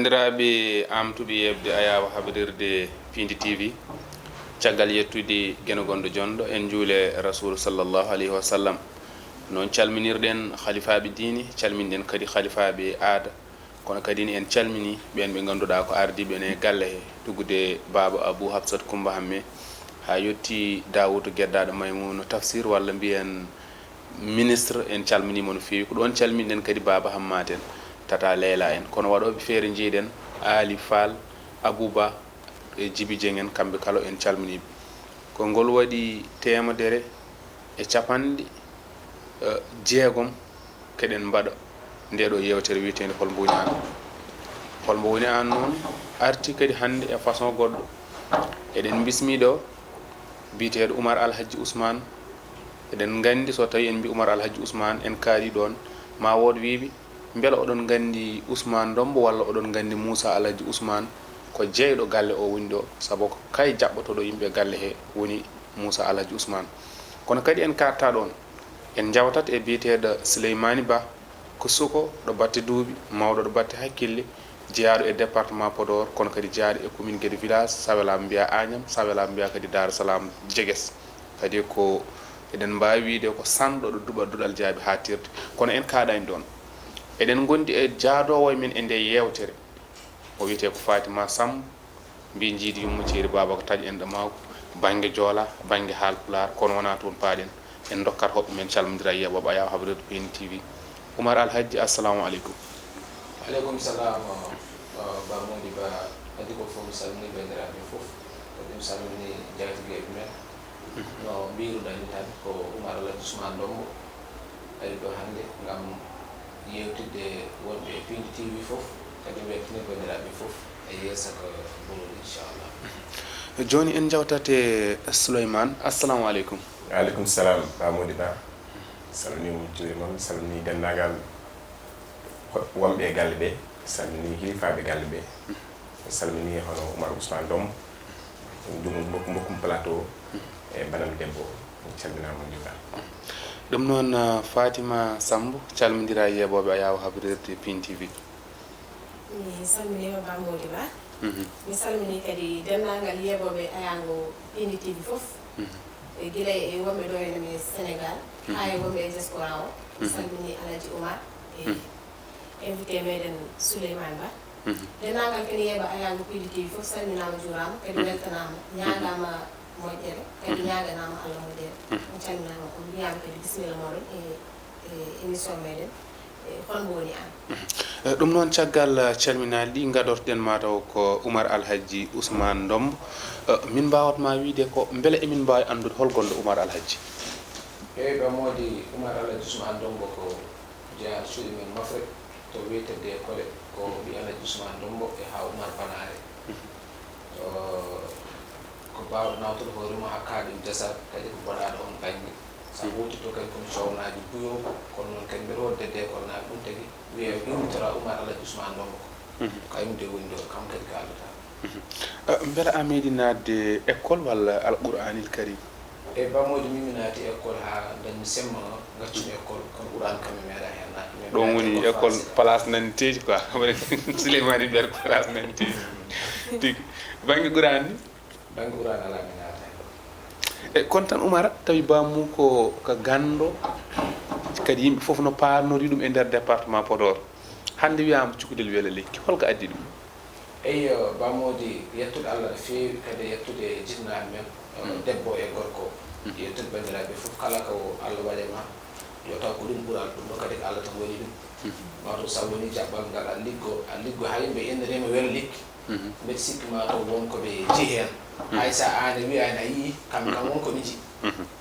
bandiraɓe amtuɓe yebde ayawa haɓirde Pindi TV caggal yettude gueno gonɗo jonɗo en juule rasul sallllahu alayhi wa sallam. noon calminirɗen khalifaɓe diine, calminɗen kadi khalifaɓe aada, kono kadi en calmini ɓen ɓe ganduɗa ko ardiɓe ne galle he tugude baba Abou Habsat Coumba Hamme ha yetti Dawoudou Gueddaɗo Maymouna Tafsir walla mbiyen ministre, en calminimo no fewi. ko ɗon calminɗen kadi baba Hammate en Tata Leyla en, kono waɗoɓe feere jiiɗen Ali Fall, Abouba e Djibi Dieng en, kamɓe kala en calminiɓe. ko ngol waɗi temedere e capanɗe jeegom keɗen mbaɗa ndeɗo yewtere wiyetede holmbo woni an. holmbo woni an noon arti kadi hande e façon goɗɗo. eɗen bismiɗo biteɗo Oumar Alhaji Ousmane. eɗen gandi so tawi en mbi Oumar Alhaji Ousmane en kaari ɗon ma wood wiɓe beela oɗon gandi Ousmane Dombo walla oɗon gandi Moussa Alhaji Ousmane ko jeyɗo galle o woni ɗo, saabu ko kay jaɓɓotoɗo yimɓe galle he woni Moussa Alhaji Ousmane. kono kadi en karta ɗon en jawtat e biyeteɗo Souleymani Ba ko suko ɗo batte duuɓi, mawɗo ɗo batte hakkille, jeeyaɗo e département Podor, kono kadi jeeyaɗo e commune Guédé village, sawela mbiya Agnam, sawela mbiya kadi Dar Salam Diegues. kadi ko eɗen mbawi wiide ko sanɗo ɗo duɓa duɗal jaabi ha tirde. kono en kaɗani ɗon, eɗen gondi e jaadowo men e nde yewtere o wiyete ko Fatima Samb, mbi jiidi yummo ceeri baba ko taƴi en ɗo mawko banggue joola, banggue haalpular, kono wona toon paaɗen. en dokkat hoɓɓe men calmodira yeɓoɓe ayaw haɓirede Pindi TV. Oumar Alhaji, assalamu aleykum. aleykum salam ba Mody Ba adi ko fof mi salmini bandiraɓe fof, kadi mi salmini jawtigueɓe men. no mbiruɗani tan ko Oumar Alhaji Ousmane Dombo ari ɗo hannde ngam yewtidde wonɓe e Pindi TV fof, kadi weltini bandiraɓe fof e yeesa ko ɓurol inchallah. joni en jawtate Souleymane, assalamu aleykum. aleykum salam ba Mody Ba, salmini wujjude moon, salmini dendagal wonɓe e galle ɓe, salmini hilifaɓe galle ɓe, salmini hono Oumar Ousmane Dombo bokkum plateau e banam debbo calminama ndiga. ɗum noon Fatima Samb, calmodira yeɓoɓe ayaw haɓirede Pindi TV. mi salminima ba Mody Ba, mi salmini kadi dendagal yeɓoɓe ayango Pindi TV fof, e guila e wonɓe ɗo ene Sénégal ha e wonɓe e diaspora o. mi salmini Alhaji Oumar e invité meɗen Souleymane Ba. dendagal kadi yeeɓa ayango Pindi TV fof salminama juurama, kadi weltanama, ñagama moƴƴere, kadi ñaganama Allah moƴƴere. on calminama on mbiyama kadi bisimilla moɗon e émission meɗen holmbo woni an. ɗum noon caggal calminali ɗi gaɗorten mataw ko Oumar Alhaji Ousmane Dombo. min mbawatma wiide ko beele emin mbawi andude hol gonɗo Oumar Alhaji. eyi ba Mody, Oumar Alhaji Ousmane Dombo ko jeeyaɗo cuuɗi men Mafre to wiyetede école ko ɓi Alhaji Ousmane Dombo e ha Oumar Banare. ko bawɗo nawtude hoorema hakkade desat, kadi ko mbaɗaɗo on banggue sa wuti to kadi komi cownaji buyo, kono noon kadi mbiɗa woddede école naɓe ɗum tagui wiye ɗumtora Oumar Alhaji Ousmane Dombo ko kañum de woni ɗo, kam kadi kaldata. beele a meeɗi nadde école walla alqouranil karim? e ba Mody mimi naati école ha dañmi semma gaccumi école, kono ɓuran kam mi meeɗa hen naati. ɗon woni école place naniteji quoi Souleymani mbiyata ko place naniteji tigi. banggue qouran ni? banggue ɓuran ala mi naata hen. e kono tan Oumar tawi bammu ko ganndo, kadi yimɓe foof no parnori ɗum e nder département Podor, hande wiyama cukalel weela lekki, holko addi ɗum? eyi ba Mody, yettude Allah no fewi, kadi yettude jinnaɓe men debbo e gorko, yettude bandiraɓe fof, kala ko Allah waɗema yo taw ko ɗum ɓural, ɗum ɗo kadi ko Allah tan waɗi ɗum. mataw sa woni jaɓɓal ngal a liggo ha yimɓe innirema weela lekki, mbeɗa sikki mataw wonkoɓe jeeyi hen, hay sa an wiyani a yii kamɓe kam wonkoɓe jii.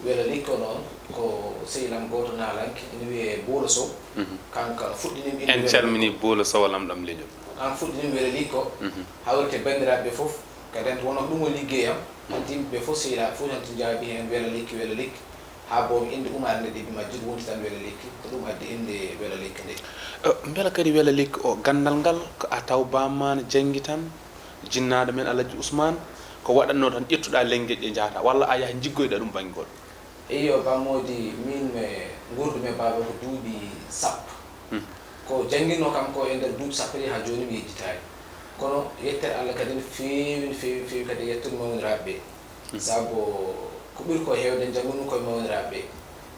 weela lekki o noon ko sehilam goto nalanke ene wiye Boolo Sow, kanko fuɗɗinima en calmini Boolo Sow lamɗam leñol. an fuɗɗinima weela lekki o hawrite bandiraɓe fof, kadi ante wono ɗum o liggeyam, hanti yimɓeɓe fof sehilaɓe fof hanti jaabi hen weela lekki ha bomi inde Oumar nde ɗiɓi majjuɗo wonti tan weela lekki, ko ɗum addi inde weela lekki nde. beela kadi weela lekki o gandal ngal ko a taw bamma ne janggi tan, jinnaɗo men Alhaji Ousmane, ko waɗanno tan ƴettuɗa lenggueje ɗe jahata, walla a yaha jiggoyɗa ɗum banggue goɗɗo? eyi ba Mody, min me gurdume baba ko duuɓi sappo, ko jangguino kam ko e nder duuɓi sappo ɗi ha joni mi yejjitani. kono yettere Allah kadi no feewi kadi yettude mawniraaɓe ɓe sabu ko ɓuri ko heewde jangol mum koye mawniraaɓe ɓe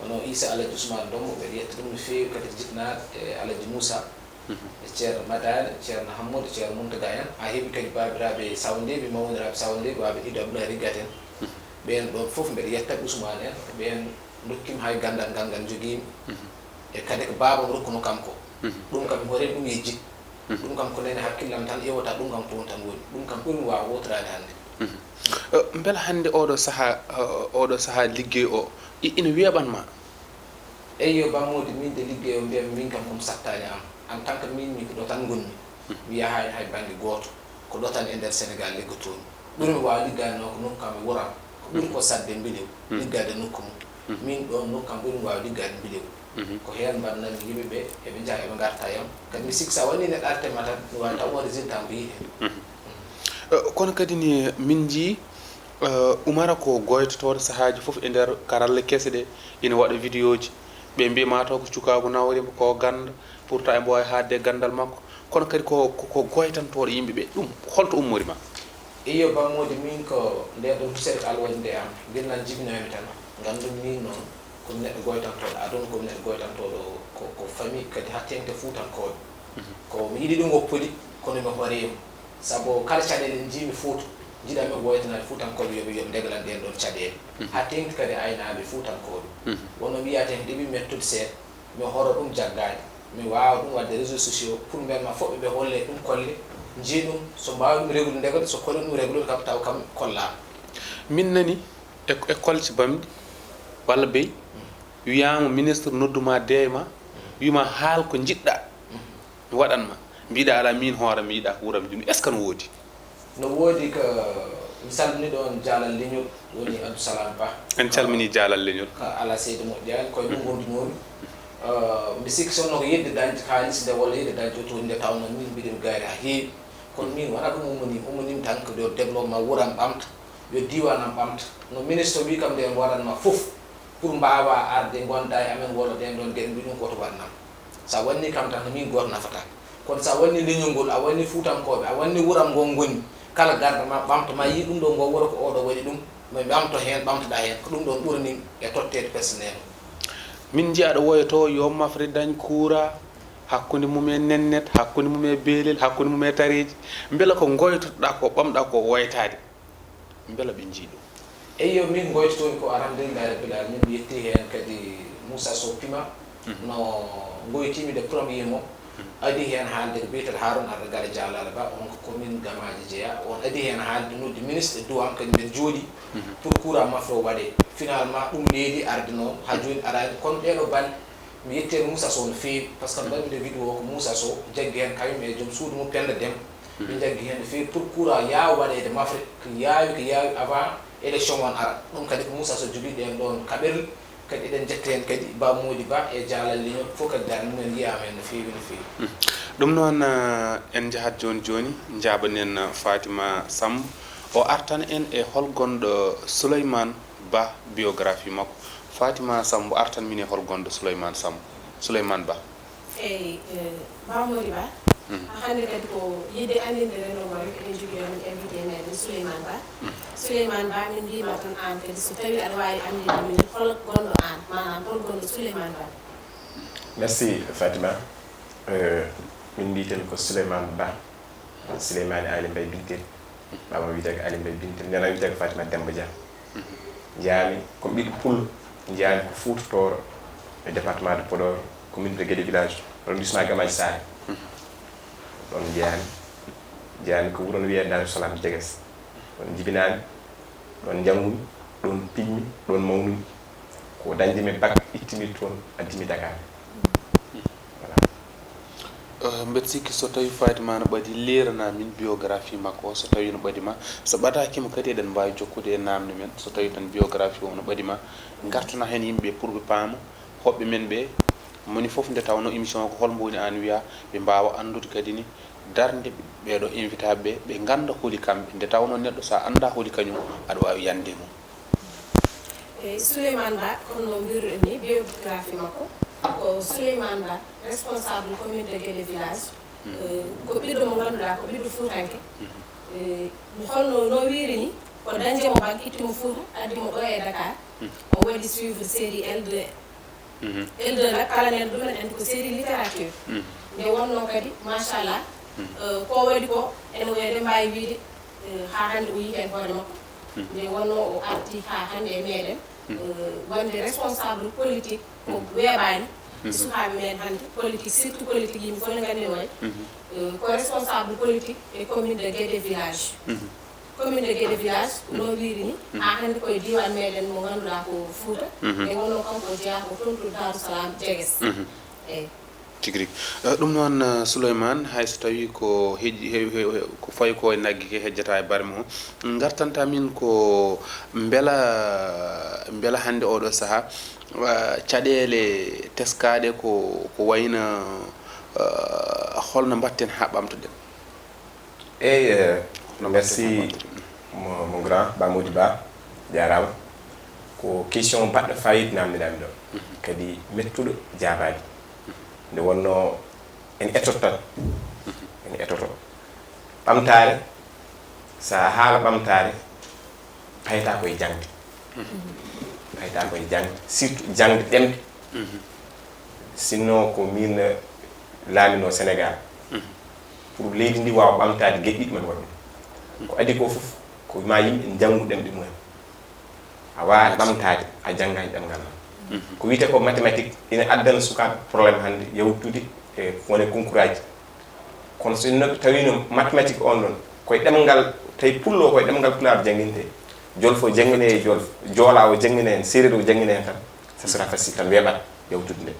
wono Issa Alaji Ousmane Dommo ɓeɗa yetta ɗum no feewi kadi jiɗnaade e Alaji Moussa e ceerno Madane ceerno Hammoudou ceerno Mountaga en ha heeɓi kadi babiraɓe sawndeɓe mawniraaɓe sawndeɓe waɓe ɗiɗo Abdoulaye Riggat en ɓen ɗon fof mbeɗa yettaɓe Ousmane en ɓen dokkimi hay gandal ngal joguimi e kadi ko babam rokkuno kam ko ɗum kam mi horeni ɗum e jik ɗum kam ko nene hakkillam tan ƴewata ɗum kam toon tan woni ɗum kam ɓurmi wawa wotorade hannde beela hannde oɗo saaha liggey o ina weeɓanma eyyo bammode min de liggey o mbiyami min kam komi sattani am en tant que min mi ko ɗo tan gonmi mi yahani hay banggue goto ko ɗo tan e nder Sénégal liggotomi ɓurmi wawa liggade noon ko nokku kam e wuram ko ɓuri ko sadde mbilew liggade nokku mum min ɗon nokku kam ɓurmi wawa liggade mbilew ko heen mbaɗnami yimɓeɓe eɓe jaa eɓe garta yam kadi mi sikki sa wonni neɗɗo artema tan mi wawi taw o résultat mo yiiɗe kono kadi ni min jii umara ko goytotoɗo sahaji foof e nder karalle kese ɗe ina waɗa vidéo ji ɓe mbima taw ko cukagu nawrimo ko ganda pourtant embo wawi haadde e gandal makko kono kadi ko goytantoɗo yimɓeɓe ɗum holto ummorima iyo bammode min ko nde ɗum tusere ko Allah waɗi nde am guirnan jibinoyami tan gandum min noon komi neɗɗo goytantoɗo aduna komi neɗɗo goytantoɗo ko famille kadi hattente fuutankoɓe ko mi yiɗi ɗum woppudi kono mi hoorema saabu kala caɗele jimi Fouta jiɗami e woytanade fuutankoɓe yoɓe ndegalan ɗen ɗon caɗele ha tengti kadi aynaɓe fuutankoɓe wono mi yiyate ɗeɓi mettude seeɗa mi horo ɗum jaggade mi wawa ɗum wadde réseaux sociaux pour mbiyatma foɓɓe ɓe holle ɗum kolle jii ɗum so mbawi ɗum reglude ndegade so kolli ɗum reglude kam taw kam kollama min nani e kolci bamɗi walla beyi wiyama ministre nodduma deema wima haal ko jiɗɗa mi waɗanma mbiɗa ala min hoore mi yiiɗa ko wuram jum est ce que no woodi no woodi ko mi salmini ɗon jaalal leñol woni Abdou Salam Ba en calmini jaalal leñol ko ala seydi moƴƴani koye ɗum gondinomi mi sikki sonno ko yidde dañde haalis nde walla yidde dañde to nde tawno min mbiɗemi gayri ha heewi kono min wona ɗum ummonimi tan ko yo développement wuram ɓamta yo diwanam ɓamta no ministre wi kam nde waɗanma fof pour mbawa arde gonda e amen walla ɗen ɗon gueɗe mbi ɗum koto waɗnam sa wanni kam tan min goto nafata kono sa wanni leñol ngol a wanni fuutankoɓe a wanni wuram ngol gonni kala garda ma ɓamta ma yi ɗum ɗo ngo wuro ko oɗo waɗi ɗum mi ɓamto hen ɓamtoɗa hen ko ɗum ɗon ɓuurani e tottede personnel min jii aɗa woyoto yo mafre dañ coura hakkude mum e nennet hakkude mum e beelel hakkude mum e tareji beela ko goytotoɗa ko ɓamɗa ko woytade beela ɓe jii ɗum eyyo min goytotomi ko alhamdulillahi rabbil alamin mi yetti hen kadi Moussa Sow Pima no goytimi de premier mo adi hen haalde ko biyetata Harouna Arda Gale Dialala Ba on ko commune Gamaji jeeya on adi hen haalde nodde ministre duwam kadi mbeɗa jooɗi pour courant mafre o waɗe finalement ɗum leeli arde noon ha joni arani kono ɗeɗo balɗe mi yetteno Moussa Sow no feewi par ce que mbaɗmide vidéo ko Moussa Sow jaggi hen kañum e joom suudu mum Penda Déme ɓe jaggi hen no feewi pour courant yawa waɗede mafre ko yaawi avant élection on ara ɗum kadi ko Moussa Sow jogui ɗen ɗon kaɓerɗe kadi eɗen jetta hen kadi Ba Mody Ba e jaalal leñol fof kadi dal mumen yiyama hen no feewi no feewi ɗum noon en jahat joni joni jabanen Fatima Samb o artan en e hol gonɗo Souleymane Ba biographie makko Fatima Samb artan min e hol gonɗo Souleymane Ba eyyi Ba Mody Ba hande kadi ko yidde andinde renoma rek eɗen jogui on invité meɗen Souleymane Ba Souleymane Ba min mbima tan an kadi so tawi aɗa wawi andinde min hol gonɗo an manam hol gonɗo Souleymane Ba merci Fatima min mbiten ko Souleymane Ba Souleymane Ali Mbaye Bintel baba wiyete ko Ali Mbaye Bintel nena wiyete ko Fatima Demba Dia jaami ko ɓiɗɗo pullo jaami ko Fuutotoro e département de Podor commune de Guédé village arrondissement Gamaji Sare ɗon jaami ko wuro no wiye Darou Salam Jeges ɗon jibinami ɗon janngumi ɗon piƴmi ɗon mawnumi ko dañdimi bac ittimi toon addimi Dakar mbeɗa sikki so tawi Fatima no ɓaadi lerana min biographie makko so tawi no ɓaadima so ɓadakima kadi eɗen mbawi jokkude e namde men so tawi tan biographie o no ɓaadima gartana hen yimɓeɓe pour ɓe paama hoɓɓe men ɓe moni foof nde tawno émission ko holmo woni an wiya ɓe mbawa andude kadi ni darde ɓeɗo invitaɓe ɓe ganda hooli kamɓe nde tawno neɗɗo sa anda hooli kañum aɗa wawi yande mum eyyi Souleymane Ba kono no mbiruɗen ni biographie makko ko Souleymane Ba responsable commune de Guédé village ko ɓiɗɗo mo ngannduɗaa ko ɓiɗɗo fuutanke holno no wiirini ko dañde mo bag ittimo Fouta addimo ɗo e Dakar o waɗi suivre série L2 L2 nag kala nen ɗumen andi ko série littérature nde wonno kadi machallah ko waɗi ko ene wiyde mbawi wiide ha hannde o yiiten hoore makko nde wonno o arti ha hannde e meɗen wonde responsable politique ko weeɓani sukaɓe men hannde politique surtout politique yimɓe fof ne nganndi no wayi ko responsable politique e commune de Guédé village commune de Guédé village no wiiri ni ha hannde koye diwan meɗen mo ngannduɗaa ko Fouta e wonno kanko jeeya ko toon to Darou Salam Diegues eyi tigi rigi ɗum noon Souleymane hayso tawi ko ko fayi ko e naggue ke hejjata e barme o gartanta min ko beela hannde oɗo saaha caɗele teskaɗe ko wayna holno mbatten ha ɓamtoɗen eyyi merci mon grand Bamodi Ba jarama ko question baɗɗo fayida namdinami ɗo kadi mettuɗo jabade nde wonno en etoto tan en etoto ɓamtare sa haala ɓamtare payta koye jangde payta koye jangde surtout jangde ɗemɗe sinno ko min laamino Sénégal pour leydi ndi wawa ɓamtade gueɗɗiɗi man waɗum ko adi ko foof ko ma yimɓe janggu ɗemɗe mumen a wawa ɓamtade a janggani ɗemgal ma ko wiyete ko mathématique ina addana sukaɓe probléme hannde yawtude e wone concours aji kono so tawino mathématique on ɗon koye ɗemgal tawi pullo koye ɗemgal pulaar jangguinte jolfo jangguine e jolfo joola o jangguine hen séréer o jangguine hen tan ça sera facile tan weeɓat yawtude nde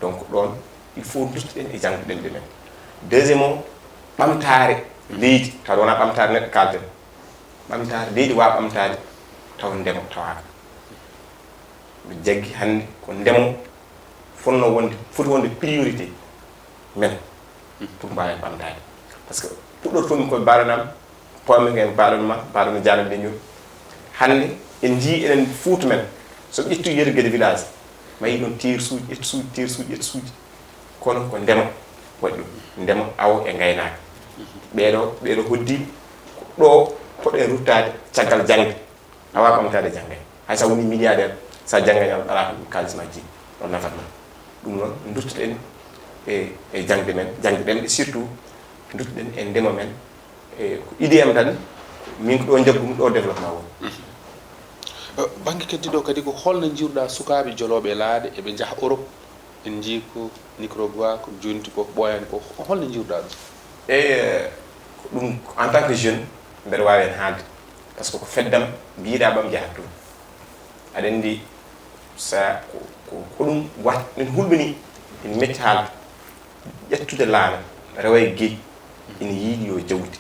donc ɗon il faut duttoɗen e jangde ɗemɗe men deuxièmement ɓamtare leydi taw wona ɓamtare neɗɗo kalten ɓamtare leydi wawa ɓamtade taw ndemo tawaka ɓe jaggi hannde ko ndemo fonno wonde foti wonde priorité men pour mbawen ɓamtade par ce que puɗɗortomi koye baɗanam pomi en baɗanma baɗano janande ñol hannde en jii enen Fouta men so ƴettu yeru Guédé village mayi ɗon tersuji ƴettusuji kono ko ndema waɗi ɗum ndema awo e gaynaka ɓeɗo hoddiɓe ɗo poɗe ruttade caggal jangde a wawa ɓamtade janggay hay sa woni milliardaire sa janggani ala ko kalisma ji ɗon nafatma ɗum noon duttoɗen e jangde men jangde ɗemɗe surtout duttoɗen e ndema men e ko idée am tan min ko ɗo jaggumi ɗo développement woni banggue keddiɗo kadi ko holno jiruɗa sukaɓe joloɓe laaɗe eɓe jaaha Europe en jii ko Nicaragua ko jonti ko ɓoyani ko holno jiruɗa ɗum eyyi ɗum en tant que jeune mbeɗa wawi hen haalde par ce que ko feddam mbiɗa ɓam jahat toon aɗa andi sa ko ɗum wat en hulɓini en metti haalde ƴettude laana rewa e gueyi ina yiiɗi yo jawdi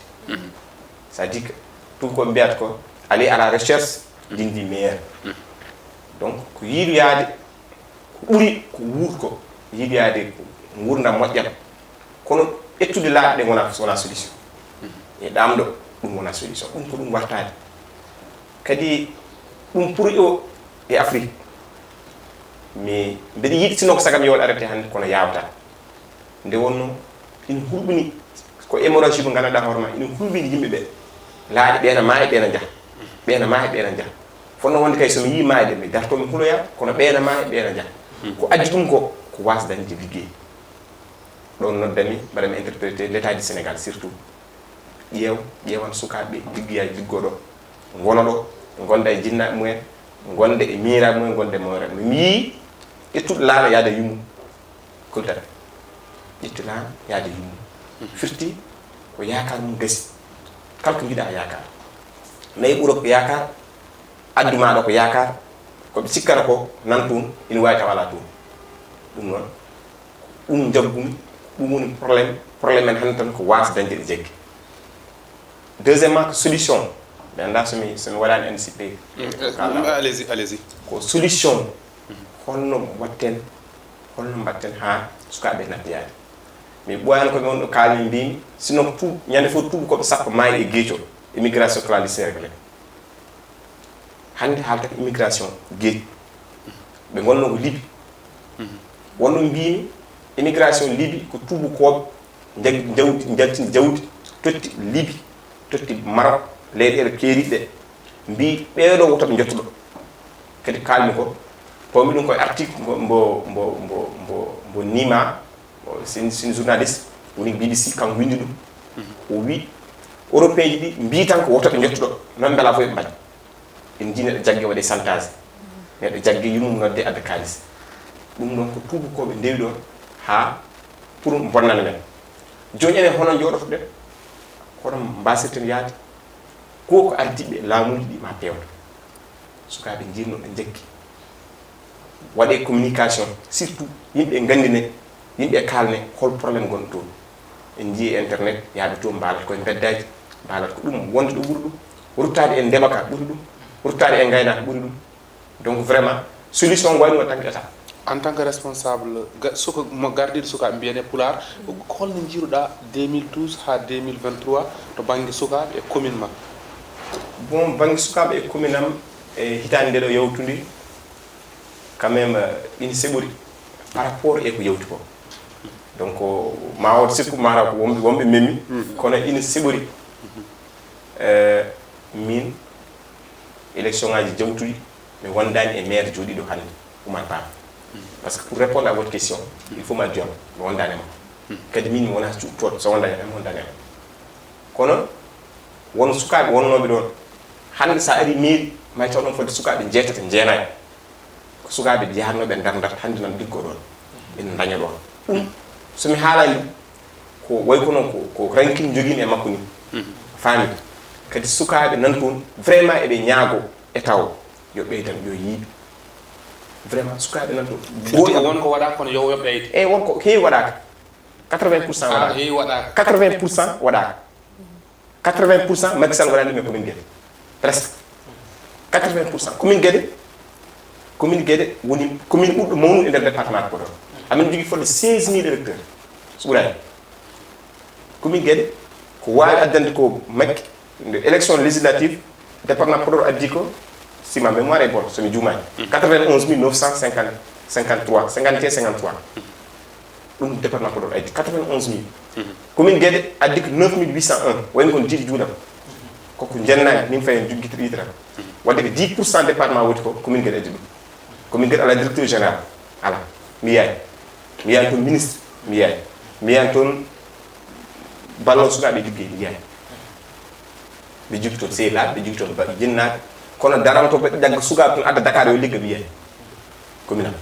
ça dit que tout ko mbiyata ko aller à la recherche d'une vie meilleure donc ko yiiɗoyade ko ɓuuri ko wuurko yiiɗoyade ko gurdam moƴƴam kono ƴettude laaɓe ɗe wona solution e ɗamɗo ɗum wona solution ɗum ko ɗum wartade kadi ɗum pour o e Afrique mais mbeɗa yiiɗi sino ko sagam yowɗo arrêté hannde kono yawta nde wonno ina hulɓini ko hémorragie mo ganduɗa hoore ma ina hulɓini yimɓeɓe laaɗe ɓeena maayi ɓeena jaha ɓeena maayi ɓeena jaha fonno wonde kay somi yi maayde mi dartomi huloya kono ɓeena maayi ɓeena jaha ko addi ɗum ko wasdañde liggey ɗon noddami mbaɗami interprété l' état du Sénégal surtout ƴeewan sukaɓe liggoyaji liggoɗo gona ɗo gonda e jinnaɓe mumen gonde e miiraɓe mumen gonde e mawreɓe mi yii ƴettuɗo laana yaade yummum kultata ƴettu laana yaade yummum firti ko yakar mum gasi kala ko jiiɗa yakar nayi ɓuuro ko yakar addu maɗa ko yakar koɓe sikkata ko nan toon ina wawi taw ala toon ɗum noon ɗum jaggumi ɗum woni probléme men hannde tan ko wasa dañde ɗe jaggi deuxièmement ko solution ɓe anda somi waɗani anticipé allez-y ko solution holno watten holno mbatten ha sukaɓe nattoyade mais ɓoyani koɓe wonɗo kalmi mbimi sinon tout ñande fof tuuɓi koɓe sappo maayi e gueeco immigration clandestine réglé hannde haalta ko immigration gueeƴi ɓe gonno ko Libye wonno mbimi immigration Libye ko tuubakoɓe jaltini jawdi totti Libi totti Maroc leyɗeele keeriɗe ɗe mbi ɓeeɗo woto ɓe jottuɗo kadi kalmi ko pommi ɗum koye article mbo Nima sin journaliste woni BBC kanko windi ɗum o wi européen ji ɗi mbi tan ko woto ɓe jottuɗo noon mbela fof ɓe mbaɗi en jii neɗɗo jagge waɗe chantage neɗɗo jagge yumum nodde adda kalis ɗum noon ko tubakoɓe ndewi ɗon ha pour bonnana men joni enen hono jooɗoto ɗen hono mbasirten yaade ko ardiɓe laamuji ɗi ma pewta sukaɓe jirno ɓe jekki waɗe communication surtout yimɓe gandine yimɓe kalne hol probléme gonɗo toon en jii internet yaaɓe toon mbaalat koye beddaji mbaalat ko ɗum wonde ɗo ɓuuri ɗum ruttade en ndema ka ɓuuri ɗum ruttade en gaynaka ɓuuri ɗum donc vraiment solution wani wat tan état en tant que responsable suka mo gardiɗo sukaɓe mbiyane Pulaar holno jiiruɗa 2012 ha 2023 to banggue sukaɓe e commune ma bon banggue sukaɓe e commune am e hitande nde ɗo yawtude quand même ina seɓori par rapport e ko yawti ko donc ma wot sikku mataw ko wonɓe memmi kono ina seɓori min élection ngaji jawtuɗi mi wondani e maire jooɗiɗo hannde Oumar Ba parce que pour répondre à votre question il faut ma jom mi wondanema kadi min mi wona cuuɗtoɗo so wondani mi wondanema kono won sukaɓe wonnoɓe ɗon hannde sa ari mairie may taw ɗon fodde sukaɓe jeetata jeenayi ko sukaɓe yahannoɓe dardat hannde nan liggo ɗon ina daña ɗon ɗum somi haalani ɗum ko way ko noon ko rankin joguimi e makko ni faami kadi sukaɓe nan toon vraiment eɓe ñaago état o yo ɓeydan yo yiiɓe vraiment sukaɓe nan toon wonko waɗa kono yo ɓeyde eyyi wonko heewi waɗaka 80% waɗaka heewi waɗaka 80% waɗaka 80% Macky Sall waɗani ɗum e commune Guédé presque 80% commune Guédé woni commune ɓurɗo mawnude e nder département de Podor amin jogui fodde 16000 électeurs so ɓurani commune Guédé ko wawi addande ko Macky nde élection législative département Podor addi ko si ma mémoire est bonne somi juumani 91 953 51 ɗum département Podor addi 91 000 commune Guédé addi ko 9801 wayno kono jiiɗi juuɗam koko jennani min fayen jugguitirɗa wadde ko 10% département woni ko commune Guédé addi ɗum commune Guédé ala directeur général ala mi yiyani toon ministre mi yiyani toon ballon sukaɓe ligguey mi yiyani ɓe jogui toon sehilaɓe ɓe jogui toon jinnaɓe kono daranto ɓe ƴagga sukaɓe toon adda Dakar yo ligga mi yiyani commune am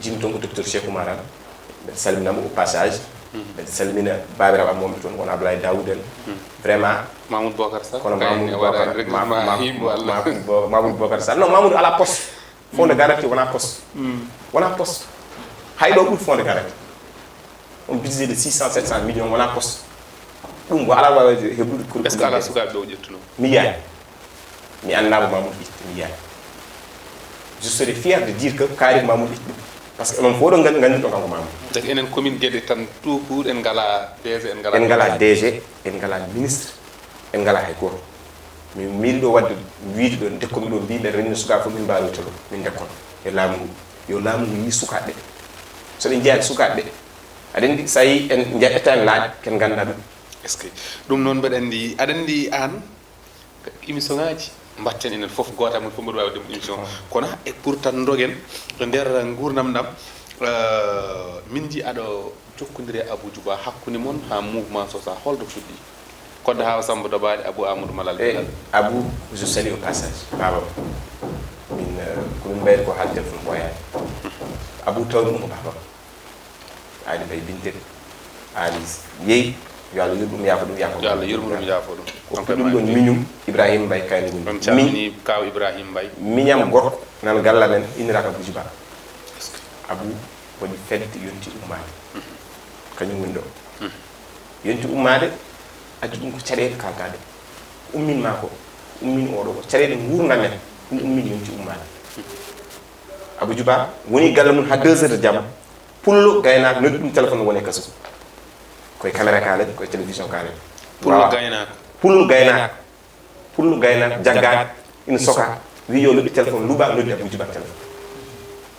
jimi toon ko docteur Cheikh Oumar Anne mbeɗa salminamo au passage mbeɗa salmina babiraɓe am wonɓe toon won Abdoulaye Daoud en vraiment Mamoudou Bocar Sall kono Mamoudou Bocar Sall non Mamoudou ala poste fond de garantie wona poste hayɗo ɓuuri fond de garantie on budget de 600-700 millions wona poste ɗum go ala wawa heɓude est ce que ala sukaɓe o ƴettuno mi yiyani mi annama Mamoudou itti mi yiyani je serais fier de dire que kaari Mamoudou itti ɗum par ce que onon fof ɗo gandito kanko Mamoudou donc enen commune Guédé tan tout court en ngala DG en ngala DG en ngala ministre en ngala hay goto mi miiɗi ɗo wadde wiide ɗo dekkomi ɗo mbiɓe renni sukaɓe fof min mbawi to ɗo min dekkono e laamu ngu yo laamu ngu yi sukaɓe soɓe jeeyaɗe sukaɓe aɗa andi so yi en jeeƴƴata en laaƴ ken ganda ɗum est ce que ɗum noon mbeɗa andi aɗa andi an émission ngaji mbatten enen foof goto amen fof mbiɗa wawi wadde émission kono e pour tan dogen e nder gurdam ɗam min ji aɗa jokkodiri e Abou Djouba hakkude moon ha mouvement social holɗo fuɗɗi kodde Hawa Samba Dobaɗe Abou Amadou Malal Abou je salue au passage baba min komin mbayri ko haal téléphone ɓoyani Abou tawni ɗum ko baba ali bay bintel ali yeeyi yo Allah yurɗum yaafo ɗum yaafo yo Allah yurmo ɗum yaafo ɗum ko ɗum ɗon miñum Ibrahima Mbaye kayni on calmini kaw Ibrahima Mbaye miñam gorko nan galla men inniraka Abou Djouba Abou waɗi fedde yonti ummade kañum woni ɗo yonti ummade addi ɗum ko caɗele kaltade umminma ko ummin oɗo ko caɗele gurdam men ɗum ummin yonti ummade Abou Djouba woni galle mum ha 2 heures de jamma pullo gaynako noddi ɗum téléphone woni kaso koye caméra kalen koye télévision kalen pullo gaynako jaggade ina soka wi yo lobbi téléphone luuɓa noddi Abou Djouba téléphone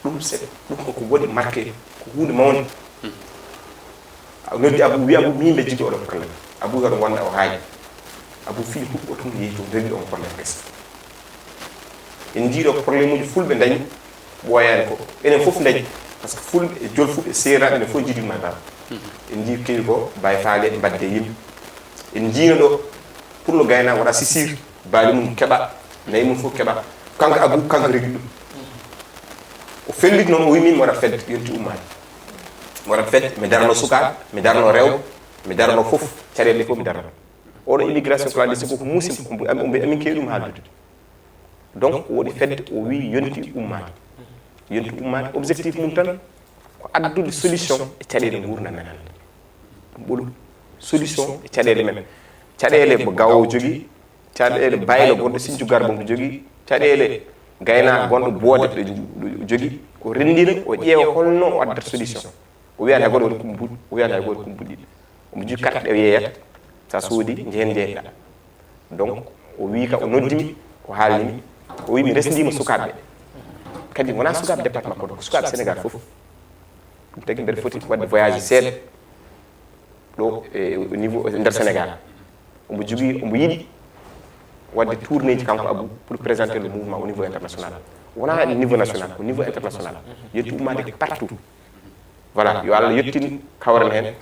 ɗum c'est ɗum koko waɗi marqué ko hunde mawde noddi Abou wi Abou min be jigi oɗo probléme Abou gaɗo wonda o haaji Abou fi huɓɓo tum yeehi to regi on probléme gesa en jiiɗo probléme uji fulɓe dañi ɓooyani ko enen fof dañi par ce que fulɓe e jolfuɓe seeraɓe ene fof jiiɗuma dal en jii kewi ko mbawi faale mbadde yimɓe en jiino ɗo pour le gayna waɗa sisir baali mum keɓa nayi mum fof keɓa kanko Abou kanko regi ɗum o fellit noon o wi min mi waɗat fedde yonti ummade mi waɗat fedde mi darano sukaɓe mi darano rewɓe mi darano fof caɗele fof mi darano oɗo immigration clandestine koko muusim amin kewi ɗum haaldude donc o waɗi fedde o wi yonti ummade objectif mum tan ko addude solution e caɗele gurdam men ɗum ɓolu solution e caɗele men caɗele mo gawowo jogui caɗele baylo gonɗo Sinthiou Garba mo jogui caɗele gayna gonɗo boode ɗo jogui ko rendina o ƴeewa holno o addata solution o wiyata hay goto waɗi kumbuɗi o wiyata hay goto kumbuɗi omo jogui carte ɗe yeeyata sa soodi jehen jeeyɗa donc o wi ka o noddimi o haalnimi o wi mi resdima sukaɓe kadi wona sukaɓe département Podor ko sukaɓe Sénégal fof ɗum tagi mbeɗa foti wadde voyage seeɗa ɗo au niveau nder Sénégal omo jogui omo yiɗi wadde tournée ji kanko Abou pour présenter le mouvement au niveau international wona niveau national au niveau international yetti ummade partout voilà yo Allah yettin kawren hen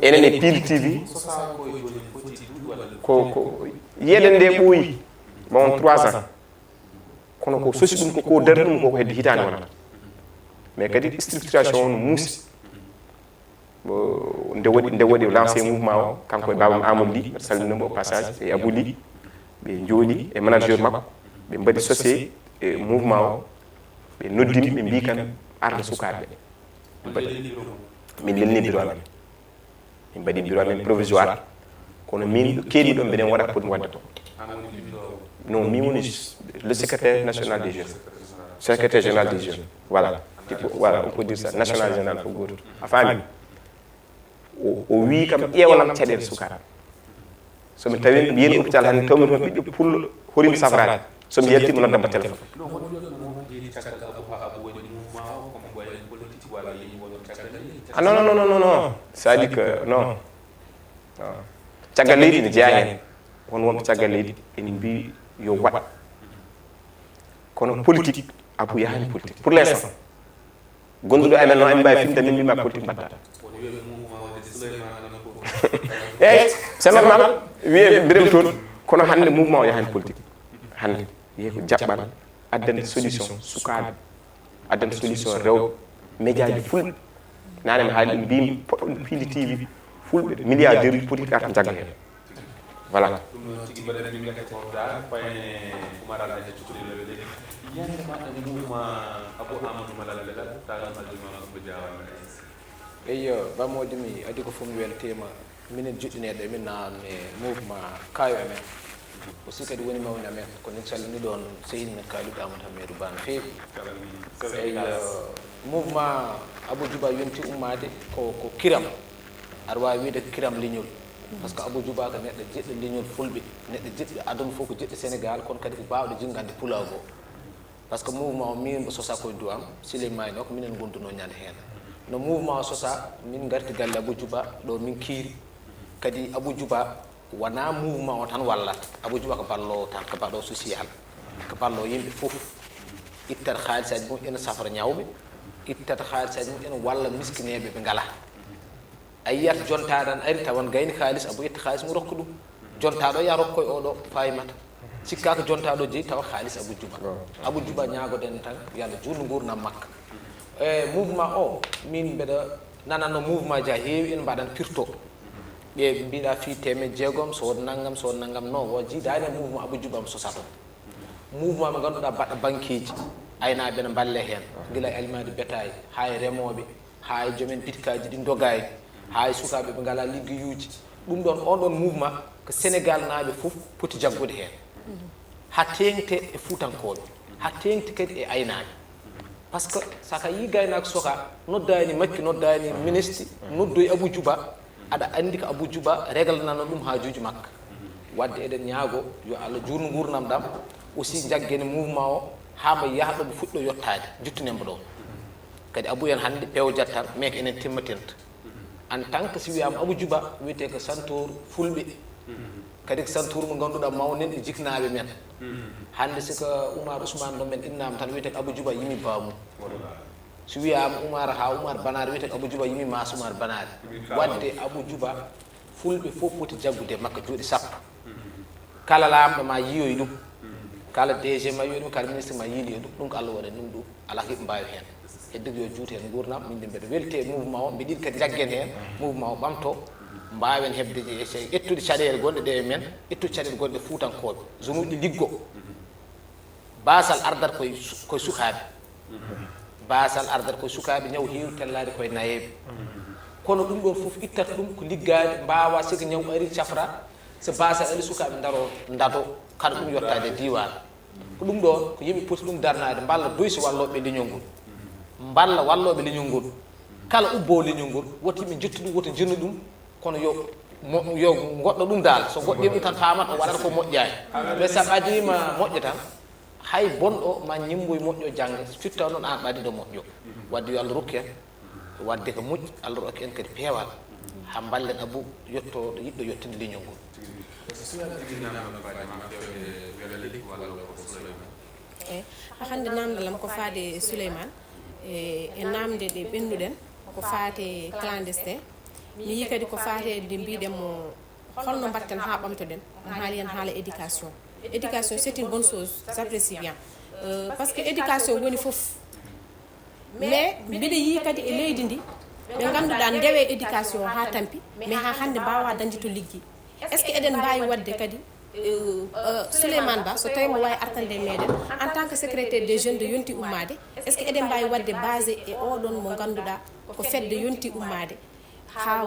enen e Pile TV ko yeɗen nde ɓooyi ma on 3 ans kono ko sosi ɗum ko darni ɗum koko hedde hitande wonata mais kadi structuration no muusi nde waɗi lancé mouvement o kanko e babam Amadou Ly mbiɗa salminimo au passage e Abou Ly ɓe jooli e manager makko ɓe mbaɗi socié e mouvement o ɓe noddimi ɓe mbi kan arde sukaɓe min lelni bureau amen min mbaɗi bureau amen provisoire kono min keeɗi ɗon mbiɗen waɗa pour mi wadde to non min woni le secrétaire national des jeunes secrétaire général des jeunes voilà voilà on peut dire ça national général ko goto a faami o wi kam ƴeewanam caɗele sukaɓe somi tawi mi yeni hôpital hannde tawmi toon ɓiɗɗo pullo horimi safrade somi yaltimo noddamba téléphone ah non c'est à dire que non caggal leydi ne jeeya hen won wonɓe caggal leydi ene mbi yo waɗ kono politique Abou yahani politique pour l'instant gonduɗo amen noon amin mbawi fimde min mbima politique mbatta eyyi c'est normal wiye mbiɗem toon kono hannde mouvement o yahani politique hannde wiye ko jaɓɓal addande solution sukaɓe addande solution rewɓe média ji fulɓe nane mi haali ɗum mbimi poɗɗo Pile TV fulɓe milliardaire uji poti arta jagga hen voilà eyyo bammoji mi adi ko fof mi weltima minen juɗɗineɗo emin nan e mouvement kayo amen aussi kadi woni mawni amen ko nin calmini ɗon sehilmen kaaliɗo Amadou Hamidou Ba no feewi eyyo mouvement Abou Djouba yonti ummade ko kiram aɗa wawi wiide kiram leñol par ce que Abou Djouba ko neɗɗo jiɗɗo leñol fulɓe neɗɗo jiɗɗo aduna fof ko jiɗɗo Sénégal kono kadi ko bawɗo jingande pulago par ce que mouvement o min mbo sosa koye duwam Souleymane o ko minen gonduno ñande hen no mouvement o sosa min garti galle Abou Djouba ɗo min kiiri kadi Abou Djouba wona mouvement o tan wallata Abou Djouba ko ballowo tan ko baɗo social ko ballo yimɓe fof ittata haalisaji mum ene safra ñawɓe ittata haalisaji mum ene walla miskineɓe ɓe ngala a yiyat jontaɗo an ari tawan gayni haalis Abou itta haalis mum rokka ɗum jontaɗo ya rokkoye oɗo fayimata sikka ko jontaɗo jeeyi tawa haalis Abou Djouba Abou Djouba ñagoden tan yo Allah juutno gurdam makka mouvement o min mbeɗa nananno mouvement ji ha heewi ene mbaɗan pirto ɓe mbiɗa fi teme jeegom so won naggam non wo jiidani e mouvement Abou Djouba mo sosato mouvement mo ganduɗa baɗɗo banqueji aynaɓe ne balle hen guila e aliment de bétail ha e remoɓe ha e joomen bitikaji ɗi dogani ha e sukaɓe ɓe ngala liggeyuji ɗum ɗon on ɗon mouvement ko Sénégal naaɓe fof poti jaggude hen ha tengte e fuutankoɓe ha tengte kadi e aynaɓe par ce que saka yi gaynako soka noddani makki noddani ministre noddoye Abou Djouba aɗa andi ko Abou Djouba réglanano ɗum hajuji makka wadde eɗen ñaago yo Allah juurno gurnam ɗam aussi jaggene mouvement o hamo yaaha ɗomo fuɗɗo yettade juttunembo ɗo kadi Abou en hannde pewo jattan mais ko enen timmatinta en tant que si wiyama Abou Djouba wiyete ko santour fulɓe kadi ko santour mo ganduɗa mawnen e jiknaɓe men hande siko Oumar Ousmane ɗo men innama tan wiyete ko Abou Djouba yimi bamum so wiyama Oumar ha Oumar Banare wiyete ko Abou Djouba yimi Mas Oumar Banare wadde Abou Djouba fulɓe fof poti jaggude makko jooɗi sappo kala lamɗo ma yiyoy ɗum kala DG ma yiyoy ɗum kala ministre ma yiiɗi ɗum ɗum ko Allah waɗa ɗum ɗum ala ko mbawi hen heddude yo juuti hen gurnam min mbeɗa welte mouvement o mbiɗa yiɗi kadi jaggen hen mouvement o ɓamto mbawen hebde ƴettude caɗele gonɗe ɗe men ƴettude caɗele gonɗe fuutankoɓe zone uji liggo basal ardat koye sukaɓe basal ardat koye sukaɓe ñaw heewi tellade koye nayeɓe kono ɗum ɗon foof ittata ɗum ko liggade mbawa siko ñaw ari cafra so basal ari sukaɓe daro daado kada ɗum yettade diwan ko ɗum ɗon ko yimɓe poti ɗum darnade mballa doyso walloɓe leñol ngol mballa walloɓe leñol ngol kala ubbo leñol ngol woto yimɓe jettu ɗum woto jinnu ɗum kono yo goɗɗo ɗum dal so goɗɗi ɗum tan famata o waɗata ko moƴƴani mais sa ɓadima moƴƴo tan hay bonɗo ma ñimboye moƴƴo jangge fitta noon an ɓadiɗo moƴƴo wadde yo Allah rokki en wadde ko moƴƴi Allah rokki en kadi peewal ha ballen Abou yetto yiɗɗo yettinde leñol ngol hande namdalam ko faade Souleymane e namde ɗe ɓennuɗen ko faate clandestin mi yi kadi ko faate nde mbiɗenmo holno mbatten ha ɓamtoɗen on haali hen haala éducation c'est une bonne chose j'apprécie bien par ce que éducation woni foof mais mbiɗa yi kadi e leydi ndi ɓe ganduɗa ndewe éducation ha tampi mais ha hande mbawa dañde to liggi est ce que eɗen mbawi wadde kadi Souleymane Ba so tawi mo wawi artande meɗen en tant que secrétaire des jeunes de yonti ummade est ce que eɗen mbawi wadde basé e oɗon mo ganduɗa ko fedde yonti ummade ha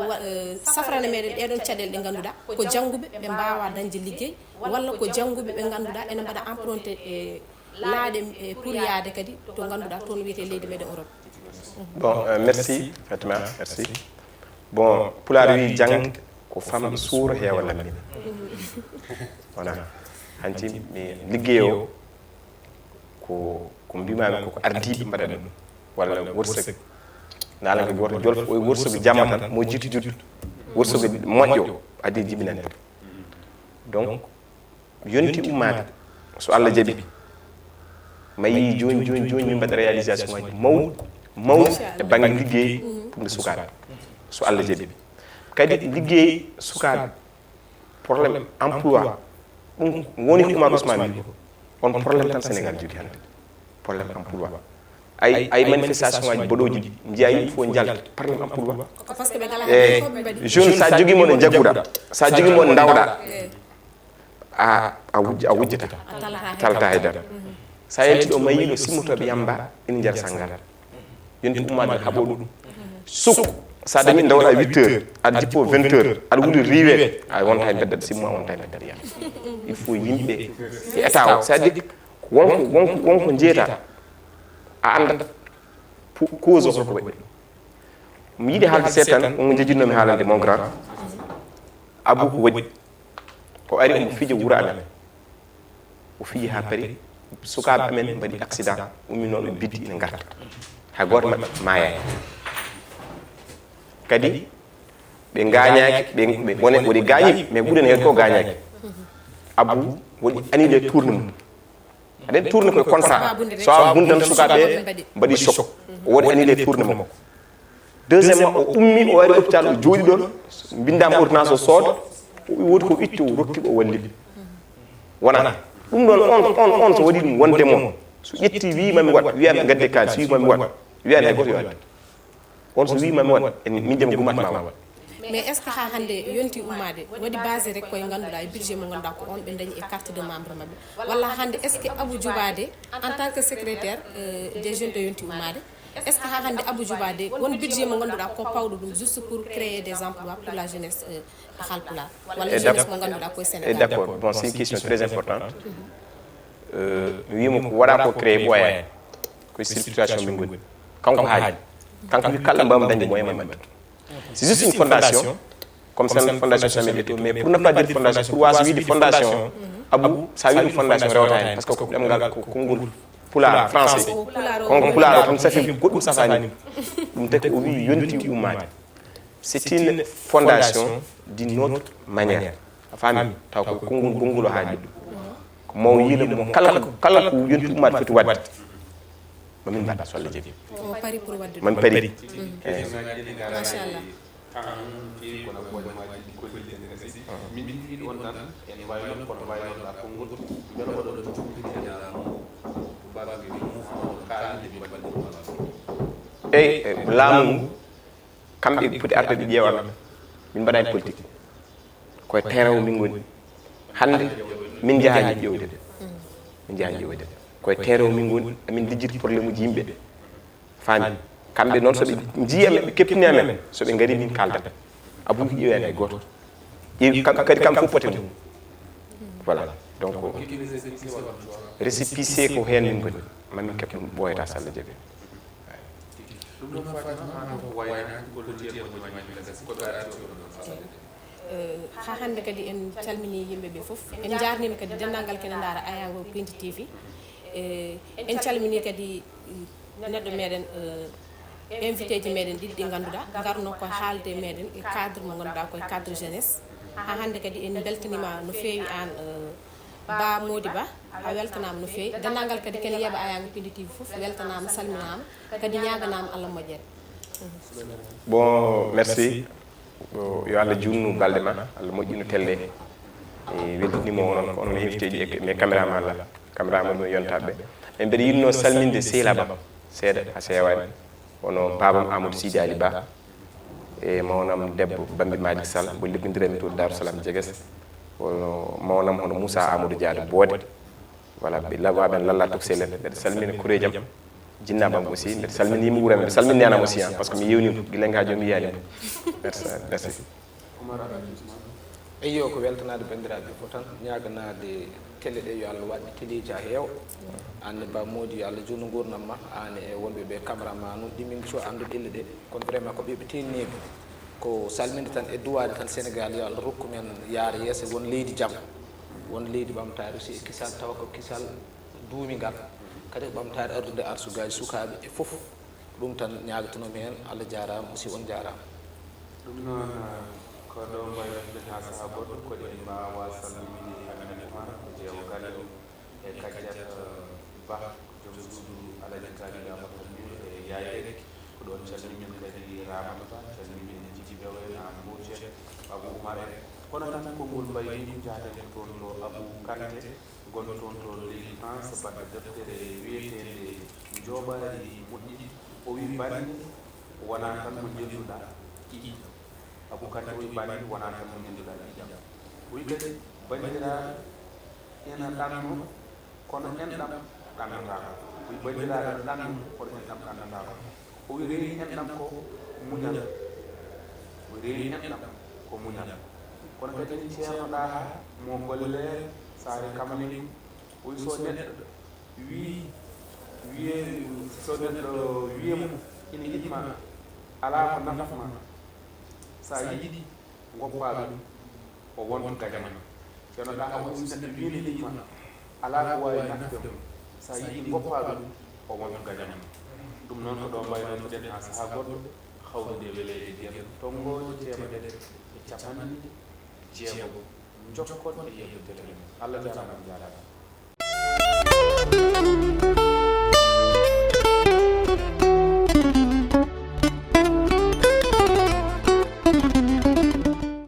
safrana meɗen ɗeɗon caɗele ɗe ganduɗa ko jangguɓe ɓe mbawa dañde liggey walla ko jangguɓe ɓe ganduɗa ene mbaɗa emprunté e laaɗe pour yaade kadi to ganduɗa toon wiyete leydi meɗen Europe. Bon, merci Fatima, merci. Bon, pulaar wi jang ko famɗo suura heewa lammina wona hanti mi liggeyo ko mbimami koko ardiɓe mbaɗa ɗum walla wursag naalanga goto jolfo o wursugo jamma tan mo jiitu juddu wursugo moƴƴo adi jibinande donc yonti ummade so Allah jaaɓi mayi joni min mbaɗa réalisation ngaji mawɗi e banggue liggey pour nde sukaɓe so Allah jaaɓi kadi liggey sukaɓe probléme emploi ɗum woni ko Oumar Ousmane wi on probléme tan Sénégal jogui hande probléme emploi ay manifestation ngaji boɗoji ɗi jiya yimɓe fof jalta probléme emploi e jeune sa joguimo ɗo jagguɗa sa joguimo ɗo dawɗa a wujjata talata haydara sa yalti ɗo mayiɗo simmotoɓe yamba ina jar sangara yonti ummade haɓo ɗum sukku sa dañi dawɗa 8 heures aɗa jippo 20 heures aɗa wuuri riwe a wonta e beddat simmo a wonta e beddat yam il faut yimɓe e état o c'est à dire wonko jeeta a andat cause o holko waɗi mi yiɗi haalde seeɗa tan on jejjinnomi haalande mon grand Abou ko waɗi o ari omo fija wuuro amen o fiji ha paari sukaɓe amen mbaɗi accident umminoɓe biddi ina garta hay goto maɓɓe maayani kadi ɓe gañaki ɓe woɗi gañi mais ɓuuren hen ko gañaki Abou waɗi annulé tourne mum aɗen tourne koye contrat so a bundan sukaɓe mbaɗi choc o waɗi annulé tourne makko deuxiémement o ummi o wari hôpital o jooɗi ɗon bindama ordonnance o sooda wodi ko itti o rokkiɓe o walliɓe wona ɗum ɗon on so waɗi ɗum wonde moon so ƴetti wimami waɗ wiyami gadde kalis wimami waɗ wiyani hay goto yo adde on so wimami waɗ min de mi gumatma waɗ mais est ce que ha hande yonti ummade waɗi basé rek koye ganduɗa e budget mo ganduɗa ko on ɓe dañi e carte de membre mabɓe walla hande est ce que Abou Djoubade en tant que secrétaire des jeunes de yonti ummade est ce que ha hande Abou Djoubade won budget mo ganduɗa ko pawɗo ɗum juste pour créer des emplois pour la jeunesse halpulaar walla jeunesse mo ganduɗa koye Sénégal. D'accord, bon c'est une question très importante. Mi wimo ko waɗa ko créé ɓooyani koye situation min goni kanko haaji kanko wi kala mbawmi dañde moyen ma mbaɗ c'est juste une fondation comme ça une fondation Samuel Eto'o mais pour ne pas dire fondation pour wasa wiide fondation Abou sa wi ɗum fondation rewata hen par ce que ko ɗemgal ko konngol pulaar français konko pulaar o tan safi goɗɗum safanima ɗum taki o wi yonti ummade c'est une fondation d'une autre manière afami taw ko konngol haaji ko maw yila mo kala ko yontu ummat foti wadde mamin mbaɗa solle jeebi on pari pour wadde man pari machallah laamu kamɓe poti arde ɓe ƴeewa min mbaɗani politique koye terrain o min goni hande min jahani ƴewde koye terrain o min goni amin lijjiti probléme uji yimɓe faami kamɓe noon soɓe jiiya men ɓe keptini amen soɓe ngari min kaldat abou ƴewani hay goto kadi kam fof pote mum voilà donc récépissé ko hen min goni mamin keɓ ɗum ɓoyata so Allah jaaɓi ha hande kadi en calmini yimɓeɓe foof en jarnima kadi dennangal kene daara Ayago Pindi TV en calmini kadi neɗɗo meɗen invité ji meɗen ɗiɗi ɗi ganduɗa garno ko haalde meɗen e cadre mo ganduɗa koye cadre jeunesse ha hande kadi en beltanima no fewi an Ba Mody Ba a weltanama no fewi dennangal kadi kene yeeɓa Ayago Pindi TV foof weltanama salminama kadi ñaganama Allah moƴƴere bon merci yo Allah junnu balde ma Allah moƴƴinu telle e weltinimo onon ko onon invité ji e mes caméraman Allah caméraman ɗum yontaɓe en mbeɗa yinno salminde sehlabam seeɗa ha sewani wono babam Amadou Sidi Ali Ba e mawnam debbo Bambi Malick Sall mo liggodirami to Darou Salam Diegues wono mawnam hono Moussa Amadou Diado Boode voilà ɓe lawaɓen lalla tokselen mbeɗa salmina kureejam jinnabam aussi mbeɗa salmini yimɓe wuurame mbeɗa salmini anam aussi parce que mi yewnima guilen ha joni mi yiyani merci eyyo ko weltanade bandiraɓe fof tan ñaganade telle ɗe yo Allah waɗɗi téléji ha heewa anne Ba Mody yo Allah junnu gurdam ma an e wonɓe ɓe caméraman nu ɗimin co andude ille ɗe kono vraiment ko ɓeɓe tenniɓe ko salminde tan e duwade tan Sénégal yo Allah rokku men yaara yeeso won leydi jaam won leydi ɓamtare aussi e kisal tawa ko kisal duumigal kadi ko ɓamtare ardude arsugaji sukaɓe e foof ɗum tan ñagatanomi hen Allah jarama aussi on jarama ɗum noon ko ɗo mbayonde ha saha goɗɗo kodi en mbawa salminde amene ma jeewo galle o e kadiat Ba joom suudu Alaji Kaliga Bakar e yayere ko ɗon calmimin kadi Ramata calmimin Djidji Bew en an Mbodje Abou Oumar en kono tan konngol mbayni jaten toon to Abou Kanté gonɗo toon to leydi France baɗɗo deftere wiyetede jooɓari moƴƴi o wi banni wona tan mo jennduɗa ɗiɗi Abou Kanté o wi banni wona tan mo jennduɗa ɗiɗam o wi kadi bandiraɓe ena ɗanno kono enɗam ɗannatako o wi bandiraɓe ɗanno kono enɗam ɗannatako o wi reeni enɗam ko muñal o reeni enɗam ko muñal kono kadi ceernoɗa ha mo golle saare kamani o wi so neɗɗo so neɗɗo wiyemo ina yiɗma ala ko nafma sa yiɗi goppa ɗum o wonto gañama ceernoɗa ha o so neɗɗo wiyene yiɗma ala ko wawi nafdemo sa yiɗi goppa ɗum o wonto gañama ɗum noon ko ɗo mbayno ɗen ha saaha goɗɗo hawrude weleede ndiyam tongoje temedere e capanɗe jeegom jokkoɗe e yeɓɓe tele Allah jarama jarama